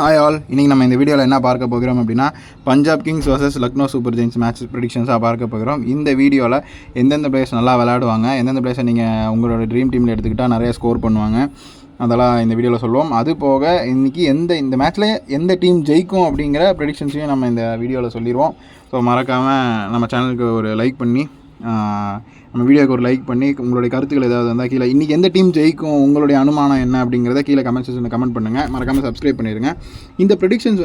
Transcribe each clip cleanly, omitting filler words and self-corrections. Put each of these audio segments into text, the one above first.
Hi all, இன்றைக்கி நம்ம இந்த வீடியோவில் என்ன பார்க்க போகிறோம் அப்படின்னா Punjab Kings vs Lucknow Super Giants match ப்ரெடிக்ஷன்ஸாக பார்க்க போகிறோம். இந்த வீடியோவில் எந்தெந்த பிளேயர்ஸ் நல்லா விளையாடுவாங்க, எந்தெந்த பிளேயர்ஸை நீங்கள் உங்களோட ட்ரீம் டீமில் எடுத்துக்கிட்டால் நிறைய ஸ்கோர் பண்ணுவாங்க, அதெல்லாம் இந்த வீடியோவில் சொல்லுவோம். அது போக இன்றைக்கி இந்த மேட்ச்சில் எந்த டீம் ஜெயிக்கும் அப்படிங்கிற ப்ரெடிக்ஷன்ஸையும் நம்ம இந்த வீடியோவில் சொல்லிடுவோம். ஸோ மறக்காமல் நம்ம சேனலுக்கு ஒரு லைக் பண்ணி நம்ம வீடியோக்கு ஒரு லைக் பண்ணி உங்களுடைய கருத்துக்கள் ஏதாவது வந்தால் கீழே இன்றைக்கி எந்த டீம் ஜெயிக்கும், உங்களுடைய அனுமானம் என்ன அப்படிங்கிறத கீழே கமெண்ட் செக்ஷனில் கமெண்ட் பண்ணுங்கள். மறக்காமல் சப்ஸ்கிரைப் பண்ணிடுங்க. இந்த ப்ரெடிக்ஷன்ஸ்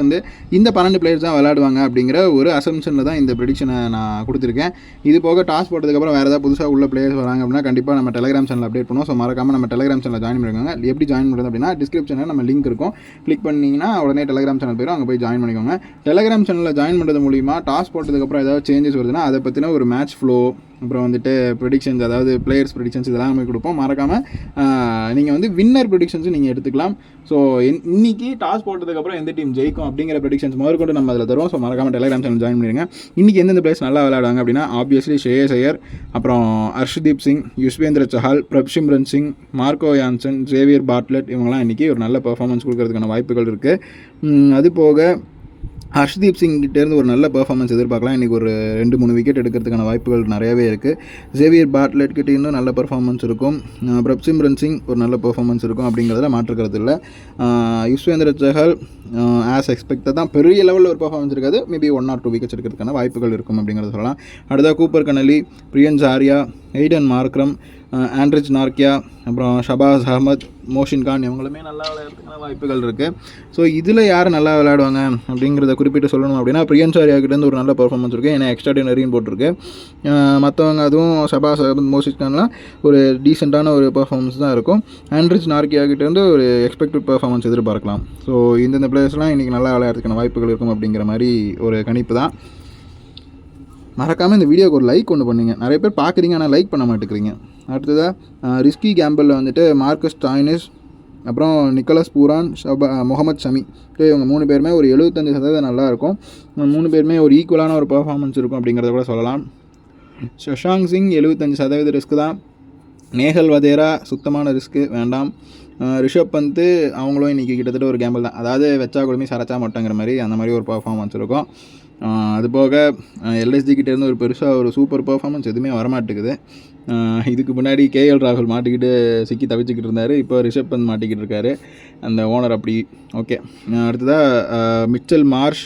இந்த 12 பிளேயர்ஸ் தான் விளையாடுவாங்க அப்படிங்கிற ஒரு அசம்ஷனில் தான் இந்த ப்ரெடிக்ஷனை நான் கொடுத்துருக்கேன். இது போக டாஸ் போட்டதுக்கப்புறம் வேறு ஏதாவது புதுசாக உள்ள பிளேயர்ஸ் வராங்க அப்படின்னா கண்டிப்பாக நம்ம டெலிகிராம் சேனல் அப்டேட் பண்ணுவோம். ஸோ மறக்காமல் நம்ம டெலிகிராம் சேனலில் ஜாயின் பண்ணிக்கோங்க. எப்படி ஜாயின் பண்ணுறது அப்படின்னா டிஸ்கிரிப்ஷனில் நம்ம லிங்க் இருக்கும், கிளிக் பண்ணிங்கன்னா உடனே டெலிகிராம் சேனல் போயிடும், அங்கே போய் ஜாயின் பண்ணிக்கோங்க. டெலிகிராம் சேனலில் ஜாயின் பண்ணுறது மூலிமா டாஸ் போட்டதுக்கப்புறம் ஏதாவது சேஞ்சஸ் வருதுன்னா அதை பற்றின ஒரு மேட்ச் ஃப்ளோ, அப்புறம் ப்ரெடிக்ஷன்ஸ், அதாவது பிளேயர்ஸ் ப்ரெடிக்ஷன்ஸ் இதெல்லாம் நம்ம கொடுப்போம். மறக்காமல் நீங்கள் வின்னர் ப்ரெடிக்ஷன்ஸும் நீங்கள் எடுத்துக்கலாம். ஸோ இன்றைக்கி டாஸ் போட்டதுக்கப்புறம் எந்த டீம் ஜெயிக்கும் அப்படிங்கிற ப்ரெடிக்ஷன்ஸ் முதற்கொண்டு நம்ம அதில் தருவோம். ஸோ மறக்காமல் டெலிகிராம் சேனல் ஜாயின் பண்ணிடுங்க. இன்றைக்கி எந்தெந்த பிளேயர்ஸ் நல்லா விளையாடுவாங்க அப்படின்னா ஆப்வியஸ்லி ஷ்ரேயஸ் ஐயர், அப்புறம் Harshdeep Singh, Yuzvendra Chahal, Prabhsimran Singh, Marco Jansen, Xavier Bartlett இவங்கெல்லாம் இன்றைக்கி ஒரு நல்ல பர்ஃபார்மன்ஸ் கொடுக்கறதுக்கான வாய்ப்புகள் இருக்குது. அது போக ஹர்ஷ்தீப் சிங் கிட்டேருந்து ஒரு நல்ல பர்ஃபார்மன்ஸ் எதிர்பார்க்கலாம். இன்றைக்கி ஒரு 2-3 விக்கெட் எடுக்கிறதுக்கான வாய்ப்புகள் நிறையவே இருக்குது. ஜேவியர் பார்ட்லெட் கிட்டே இன்னும் நல்ல பர்ஃபார்மன்ஸ் இருக்கும். பிரப்சிம்ரன் சிங் ஒரு நல்ல பர்ஃபார்மன்ஸ் இருக்கும் அப்படிங்கிறதுல மாற்றுக்கிறது இல்லை. யுஸ்வேந்திர சஹல் ஆஸ் எக்ஸ்பெக்டட் தான், பெரிய லெவலில் ஒரு பர்ஃபார்மன்ஸ் இருக்காது, மேபி 1 or 2 விக்கெட்ஸ் எடுக்கிறதுக்கான வாய்ப்புகள் இருக்கும் அப்படிங்கிறத சொல்லலாம். அடுத்ததாக Cooper Connolly, Priyansh Arya, Aiden Markram, Anrich Nortje, அப்புறம் ஷபாஸ் அஹமத், மோஷின் கான் இவங்களுமே நல்லா விளையாடுறதுக்கான வாய்ப்புகள் இருக்குது. ஸோ இதில் யார் நல்லா விளையாடுவாங்க அப்படிங்கிறத குறிப்பிட்டு சொல்லணும் அப்படின்னா பிரியன்ஸ் ஆர்யா கிட்டேருந்து ஒரு நல்ல பர்ஃபார்மன்ஸ் இருக்குது, ஏன்னா எக்ஸ்ட்ராடினரின்னு போட்டிருக்கு. மற்றவங்க அதுவும் ஷபாஸ் அஹமத், மோஷின் கான்லாம் ஒரு டீசெண்டான ஒரு பர்ஃபார்மன்ஸ் தான் இருக்கும். ஆண்ட்ரிச் நார்க்கியா கிட்டேருந்து ஒரு எக்ஸ்பெக்டட் பர்ஃபார்மன்ஸ் எதிர்பார்க்கலாம். ஸோ இந்தந்த பிளேயர்ஸ்லாம் இன்றைக்கி நல்லா விளையாடுறதுக்கான வாய்ப்புகள் இருக்கும் அப்படிங்கிற மாதிரி ஒரு கணிப்பு தான். மறக்காமல் இந்த வீடியோக்கு ஒரு லைக் ஒன்று பண்ணுங்க. நிறைய பேர் பார்க்குறீங்க ஆனால் லைக் பண்ண மாட்டேங்கிறீங்க. அடுத்ததாக ரிஸ்கி கேம்பிளில் மார்க்கஸ் டாய்னிஸ், அப்புறம் நிக்கலஸ் பூரான், முகமது ஷமி, இவங்க 3 பேருமே ஒரு 75% நல்லாயிருக்கும். 3 பேருமே ஒரு ஈக்குவலான ஒரு பர்ஃபார்மன்ஸ் இருக்கும் அப்படிங்கிறத கூட சொல்லலாம். ஷஷாங்க் சிங் 75% ரிஸ்க் தான். நேஹல் வதேரா சுத்தமான ரிஸ்க்கு வேண்டாம். ரிஷப் பந்த் அவங்களும் இன்றைக்கி கிட்டத்தட்ட ஒரு கேம்பிள் தான், அதாவது வச்சா கொடுமை சரச்சா மட்டங்கிற மாதிரி அந்த மாதிரி ஒரு பர்ஃபார்மன்ஸ் இருக்கும். அது போக எல்எஸ்ஜி கிட்டேருந்து ஒரு பெருசாக ஒரு சூப்பர் பர்ஃபார்மன்ஸ் எதுவுமே வரமாட்டேங்குது. இதுக்கு முன்னாடி கேஎல் ராகுல் மாட்டிக்கிட்டு சிக்கி தவிச்சிக்கிட்டு இருந்தார், இப்போ ரிஷப் பந்த் மாட்டிக்கிட்டு இருக்காரு அந்த ஓனர் அப்படி. ஓகே, அடுத்ததாக மிச்சல் மார்ஷ்,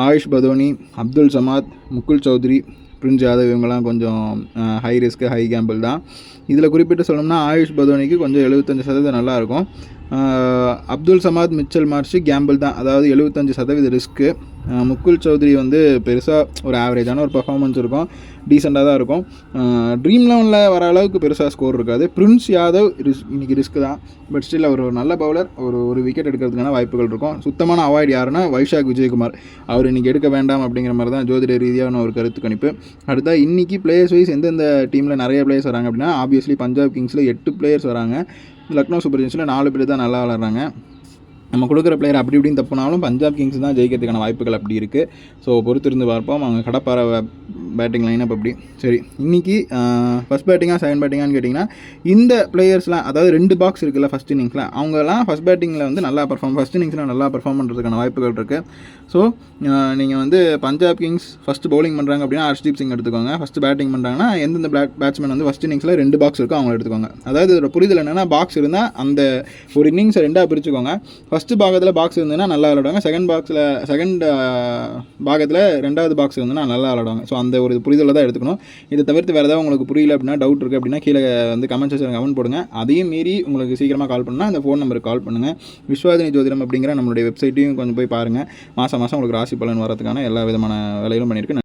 ஆயுஷ் பதோனி, அப்துல் சமாத், முகுல் சௌத்ரி, பிரின்ஸ் யாதவ் இவங்கெல்லாம் கொஞ்சம் ஹை ரிஸ்க்கு ஹை கேம்பிள் தான். இதில் குறிப்பிட்டு சொல்லணும்னா ஆயுஷ் பதோனிக்கு கொஞ்சம் 75% நல்லாயிருக்கும். Abdul Samad, Mitchell Marsh Gamble தான், அதாவது 75% ரிஸ்க்கு. முகுல் சௌத்ரி பெருசாக ஒரு ஆவரேஜான ஒரு பர்ஃபார்மன்ஸ் இருக்கும், டீசெண்டாக தான் இருக்கும். ட்ரீம் லெவனில் வர அளவுக்கு பெருசாக ஸ்கோர் இருக்காது. பிரின்ஸ் யாதவ் இன்றைக்கி ரிஸ்க்கு தான், பட் ஸ்டில் அவர் ஒரு நல்ல பவுலர், ஒரு விக்கெட் எடுக்கிறதுக்கான வாய்ப்புகள் இருக்கும். சுத்தமான அவாய்ட் யாருன்னா வைஷாக் விஜயகுமார், அவர் இன்றைக்கி எடுக்க வேண்டாம் அப்படிங்கிற மாதிரி தான் ஜோதிட ரீதியான ஒரு கருத்து கணிப்பு. அடுத்தா இன்றைக்கி பிளேயர்ஸ் வைஸ் எந்தெந்த டீமில் நிறைய பிளேயர்ஸ் வராங்க அப்படின்னா ஆப்வியஸ்லி பஞ்சாப் கிங்ஸில் 8 பிளேயர்ஸ் வராங்க, லக்னோ சூப்பர் ஜெயின்ஸில் 4 பேர் தான் நல்லா விளாட்றாங்க. நம்ம கொடுக்குற பிளேயர் அப்படி இப்படின்னு தப்புனாலும் பஞ்சாப் கிங்ஸ் தான் ஜெயிக்கிறதுக்கான வாய்ப்புகள் அப்படி இருக்குது. ஸோ பொறுத்திருந்து பார்ப்போம். அவங்க கடப்பார பேட்டிங் லைனப் அப்படி. சரி, இன்றைக்கி ஃபஸ்ட் பேட்டிங்காக செகண்ட் பேட்டிங்கான்னு கேட்டிங்கன்னா இந்த பிளேயர்ஸ்லாம், அதாவது 2 பாக்ஸ் இருக்குல்ல ஃபஸ்ட் இன்னிங்ஸில், அவங்கெல்லாம் ஃபஸ்ட் பேட்டிங்கில் நல்லா ஃபஸ்ட் இன்னிங்ஸில் நல்லா பர்ஃபார்ம் பண்ணுறதுக்கான வாய்ப்புகள் இருக்குது. ஸோ நீங்கள் பஞ்சாப் கிங்ஸ் ஃபஸ்ட்டு பவுலிங் பண்ணுறாங்க அப்படின்னா ஹர்ஷ்தீப் சிங் எடுத்துக்கோங்க. ஃபஸ்ட்டு பேட்டிங் பண்ணுறாங்கன்னா எந்தெந்த பேட்ஸ்மேன் ஃபஸ்ட் இன்னிங்ஸில் 2 பாக்ஸ் இருக்கும் அவங்கள எடுத்துக்கோங்க. அதாவது இதோட புரிதல் என்னென்னா பாக்ஸ் இருந்தால் அந்த ஒரு இன்னிங்ஸை 2ஆக பிரிச்சுக்கோங்க. ஃபஸ்ட்டு பாகத்தில் பாக்ஸ் இருந்ததுன்னா நல்லா விளாடுவாங்க, செகண்ட் பாகத்தில் 2வது பாக்ஸ் இருந்ததுன்னா நல்லா விளாடுவாங்க. ஸோ அந்த ஒரு புரிதலை தான் எடுத்துக்கணும். இதை தவிர்த்து வேறு ஏதாவது உங்களுக்கு புரியல அப்படின்னா, டவுட் இருக்குது அப்படின்னா கீழே கமெண்ட் செக்ஷனில் கமெண்ட் போடுங்க. அதையும் மீறி உங்களுக்கு சீக்கிரமாக கால் பண்ணால் அந்த ஃபோன் நம்பருக்கு கால் பண்ணுங்கள். விஸ்வாதினி ஜோதிடம் அப்படிங்கிற நம்மளுடைய வெப்சைட்டையும் கொஞ்சம் போய் பாருங்கள். மாதம் உங்களுக்கு ராசி பலன் வரதுக்கான எல்லா விதமான வேலைகளும் பண்ணியிருக்கு.